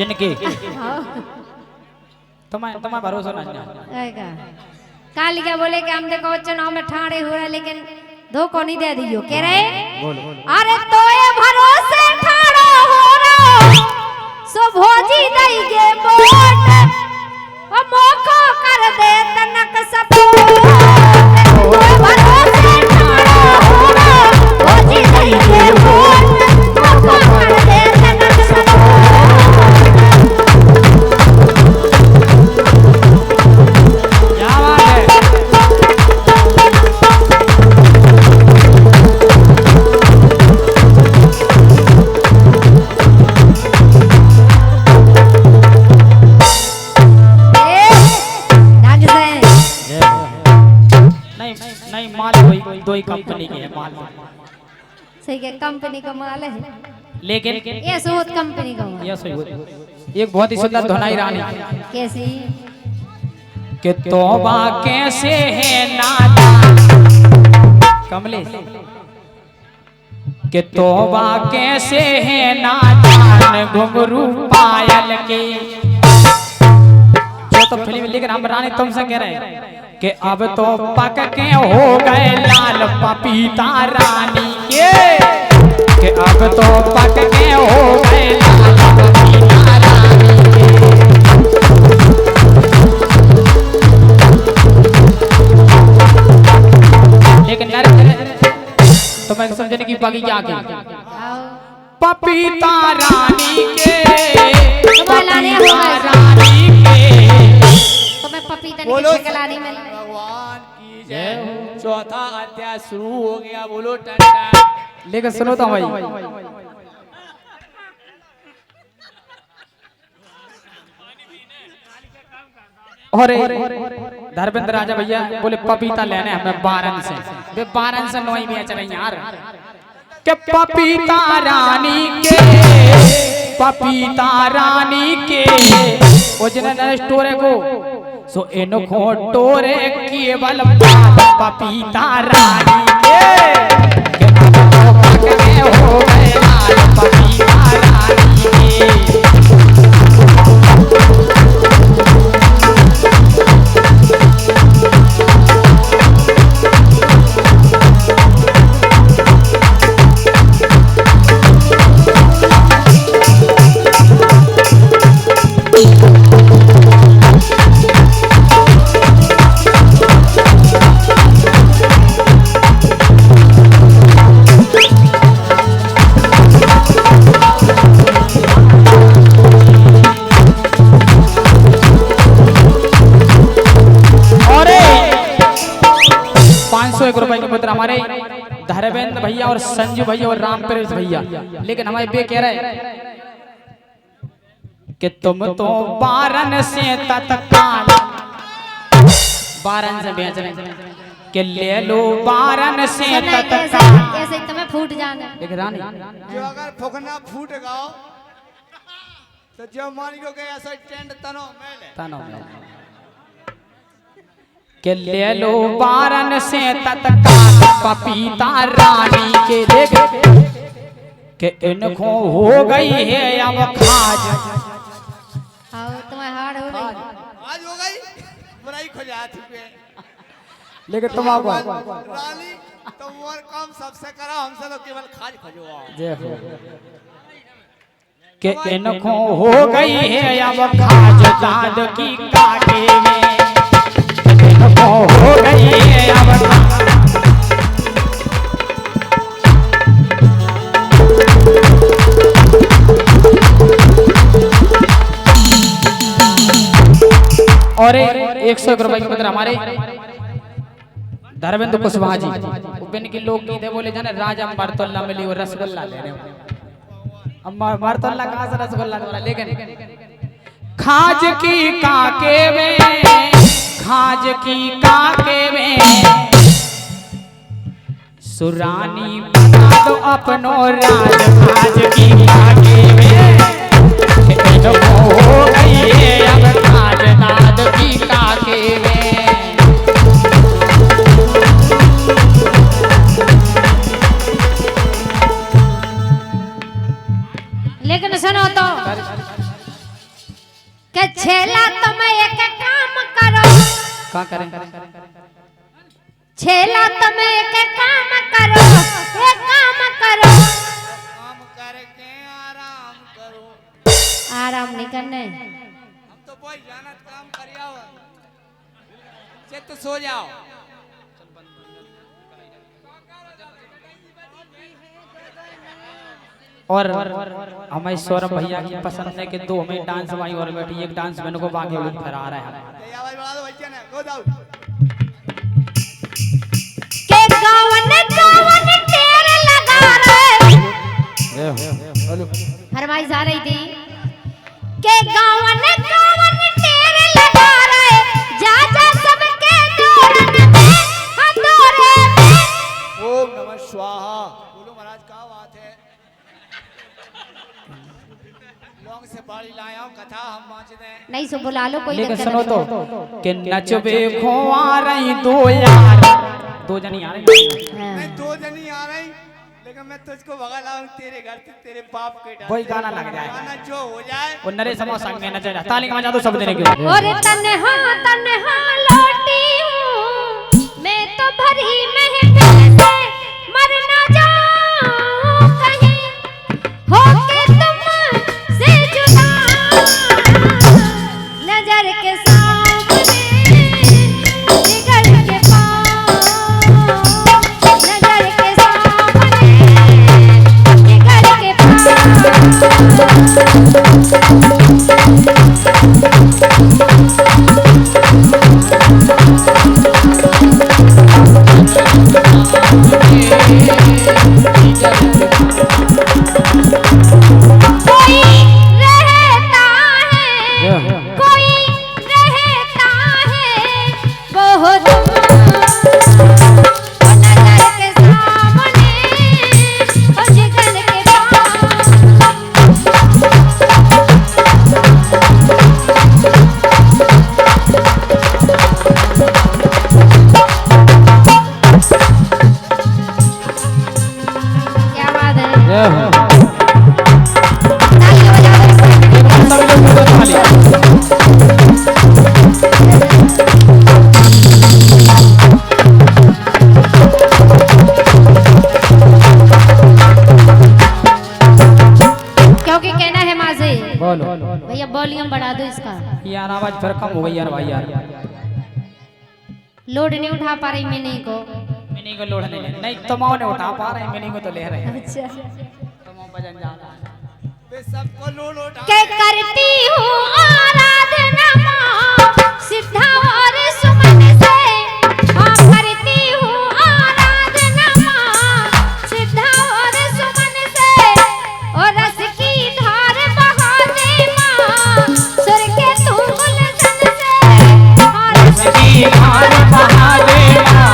जिनके तुम्हारा भरोसा नहीं आएगा काल क्या बोले कि हम देखो चुनाव में ठाड़े हो रहा लेकिन धोखो नहीं दे दियो कह रहे अरे तो ये भरोसे ठाड़ो हो रहा सो भोजी दई गे वोट ओ मौको कर दे तनक सपोर्ट तो ये भरोसे ठाड़ो हो रहा भोजी दई गे वोट मौको कर दे तनक सपोर्ट दो ही कंपनी के है माल सही है कंपनी का माल है लेकिन ये सोच कंपनी का माल ये सही एक बहुत ही सुंदर धुनाई रानी कैसी कि तौबा कैसे है नादा कमले कि तौबा कैसे है नादान घुंघरू पायल के जो तो फिल्म लेकिन हम रानी तुमसे कह रहे हैं कि अब तो पक के हो गए लाल पपीता रानी के कि अब तो पक के हो गए लाल पपीता रानी के लेकिन तो मैं समझने की बाकी क्या के पपीता रानी के रानी के तो मैं पपीता नहीं खिलाने में भगवान की जय चौथा अध्याय शुरू हो गया बोलो टंटा लेकिन सुनो तो भाई अरे धर्मेंद्र राजा भैया बोले पपीता लेने हमें बारन से वे बारन से नोई भी चले यार के पपीता रानी के ओ जिन्हें स्टोरे को सो इन खोटोरे केवल पपीता रानी के अब तो पक हो गए लाल पपीता रानी के ₹100 के पुत्र हमारे धर्मेंद्र भैया और संजू भैया और रामप्रेस भैया लेकिन हमारे बे कह रहे कि तुम तो बारन से तत्काल बारन से बेच रहे कि ले लो बारन से तत्काल ऐसे ही तुम्हें फूट जाना देख रानी जो अगर फुकना फूट गाओ तो जो मान को के ऐसा टेंड तनो के ले लो बारन से तत्काल पपीता रानी के देख के इनको हो गई है अब खाज तुम्हें हार्ड हो गई आज हो गई बुराई खो जाती पे लेकिन तुम आओ रानी तुम और काम सबसे करा हमसे तो केवल खाज खजो देखो के इनको हो गई है अब खाज दाद की काटे में इनको हो गई है अब और 100 रुपए के बदले हमारे धर्मेंद्र कुशवाहा जी उबन की लोग गीत है बोले जाने राजा मरतुल्ला मिली और रसगुल्ला लेने अम्मा मरतुल्ला कहां से रसगुल्ला लेकिन खाज की काके में सुरानी बता दो अपनो राज खाज की काके में हो गई है अब खाज नाद की काके में लेकिन सुनो तो के छेला तुम एक काम करो। क्या करें? छेला तुम एक काम करो, एक काम करो। काम करके आराम करो। आराम नहीं करने, हम तो कोई जानत काम करिया हो से तो सो जाओ। और हमें सौरभ भैया की पसंद है कि 2 हमें डांस वाली और बेटी एक डांस मैंने को बाकी लोग फरा रहे हैं। ये आवाज बढ़ा दो बच्चे ने गो दाऊ। के गावन गावन टेर लगा रहे। फरमाइश आ रही थी के गावन गावन टेर लगा रहे। जा जा सबके दौरन में हथौरे में। ओम नमः स्वाहा। बोलो महाराज क्या बात है। लौंग से बाड़ी लाया हूं कथा हम बाँच दें। नहीं सो बुला लो कोई लेकिन दिक्कत सुनो नहीं। तो कि नचबे खोआ रही 2 यार 2 जनी आ रही। हाँ। नहीं 2 जनी आ रही लेकिन मैं तुझको भगा लाऊं तेरे घर से तेरे बाप के डर। वही गाना लग जाए। गाना जो हो जाए वो नरेश समोसा में नचा जा ताली का दो सब देने के और तन्हा तन्हा लौटी हूँ मैं तो भरी महफिल से मर ना जाऊं कहीं होके तुम से जुदा। नजर के सामने जिगर के पास, नजर के सामने जिगर के पास। कोई रहता है, कोई रहता है बहुत नजर के सामने और जिगर के पास। क्या बात है। ताली बजा दो। क्योंकि कहना है माजे बोलो भैया वॉल्यूम बढ़ा दो इसका। यार आवाज फिर कम हो गई यार भाई यार। लोड नहीं उठा पा रही मिनी को। मिनी को लोड नहीं तमाओ ने उठा पा रहे हैं मिनी को तो ले रहे हैं। अच्छा तमाओ बजन जा रहा है। वे सबको लोल उठा के करती हूँ आराधना माँ सिद्धा और सुमन से। हाँ करती हूँ आराधना माँ सिद्धा और सुमन से। और रस की धार बहा दे माँ सुर के तू गुलशन से। हाँ, रस की धार बहा दे माँ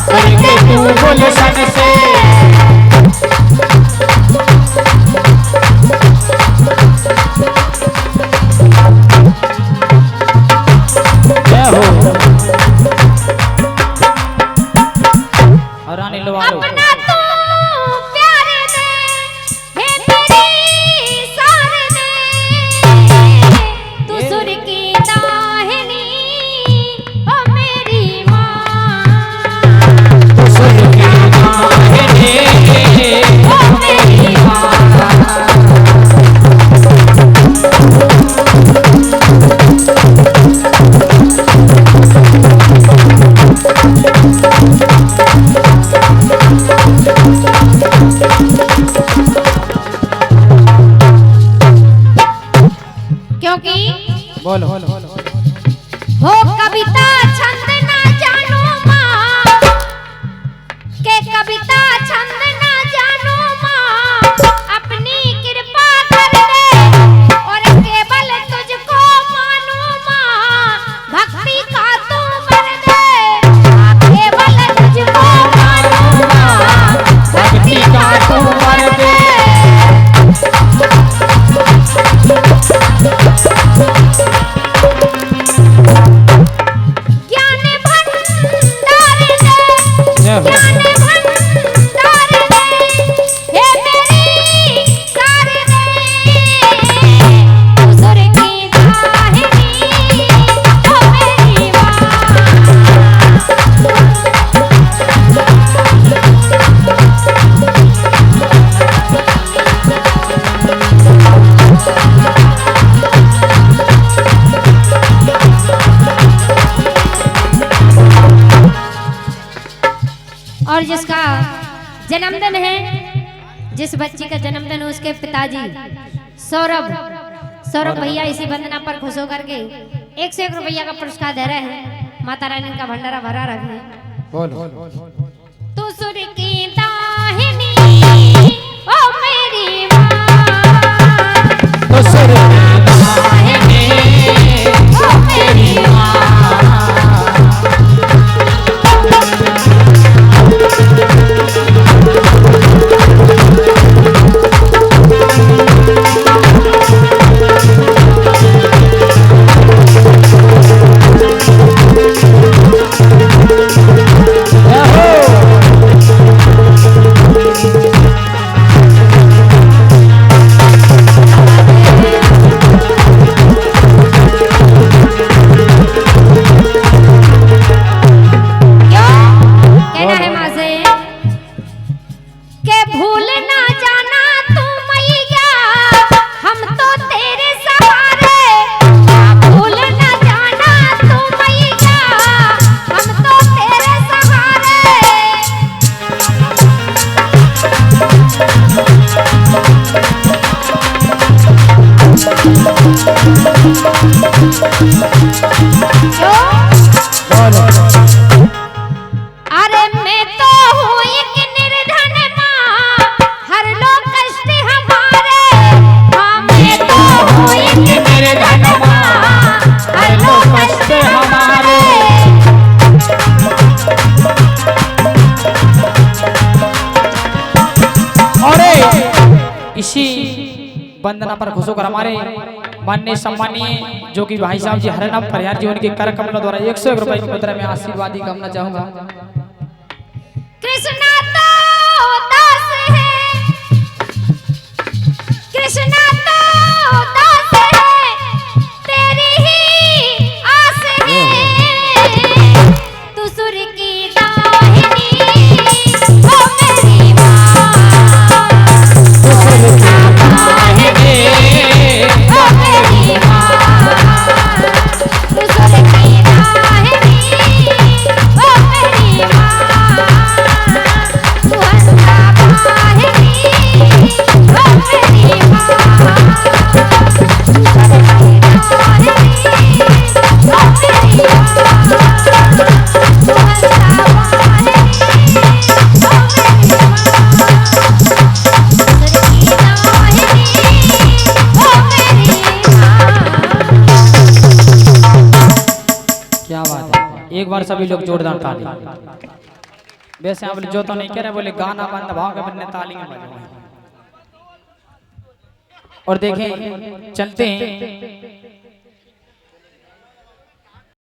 सुर के तू गुलशन से। अपना तू प्यार दे हे तेरी सार दे। तू सुर की दाहिनी ओ मेरी माँ। तू सुर की दाहिनी ओ मेरी माँ। क्योंकि बोलो हो कविता छंद ना जानो माँ के कविता छंद ना जानो माँ। अपनी कृपा कर दे और केवल तुझको मानो माँ। भक्ति का तू वर दे केवल तुझको मानो माँ। भक्ति का तू वर दे। जन्मदिन है, जिस बच्ची का जन्मदिन है उसके पिताजी सौरभ भैया इसी वंदना पर खुश होकर के 101 रुपया का पुरस्कार दे रहे हैं। माता रानी का भंडारा भरा रखे। तू सुर की दाहिनी ओ मेरी माँ, तो सुर दाहिनी ओ मेरी माँ। अरे मैं तो हूँ एक निर्धन माँ, हर लोग कष्ट हमारे। हाँ मैं तो हूँ एक निर्धन माँ, हर लोग कष्ट हमारे। और इसी वंदना पर खुश होकर हमारे माननीय सम्मानीय जो कि भाई साहब जी हरनाम परिहार जी उनके कर कमलों द्वारा 101 रुपए की मुद्रा में आशीर्वाद ही करना चाहूंगा। कृष्णा तो दास है, कृष्णा तो दास है, तेरी ही आस है। तू सुर की दाहिनी ओ मेरी माँ, तू सुर की दाहिनी ओ मेरी माँ, तू सुर की दाहिनी ओ मेरी माँ, तू हंसा बाहिनी ओ मेरी माँ, तू सुर की दाहिनी ओ मेरी माँ, तू हंसा बाहिनी ओ मेरी माँ, सुर की दाहिनी ओ मेरी माँ। क्या बात है, एक बार सभी लोग जोरदार ताली। वैसे आप जो तो नहीं कह रहे, बोले गाना बंद भाव के बनने तालियां बजाओ। और देखें चलते हैं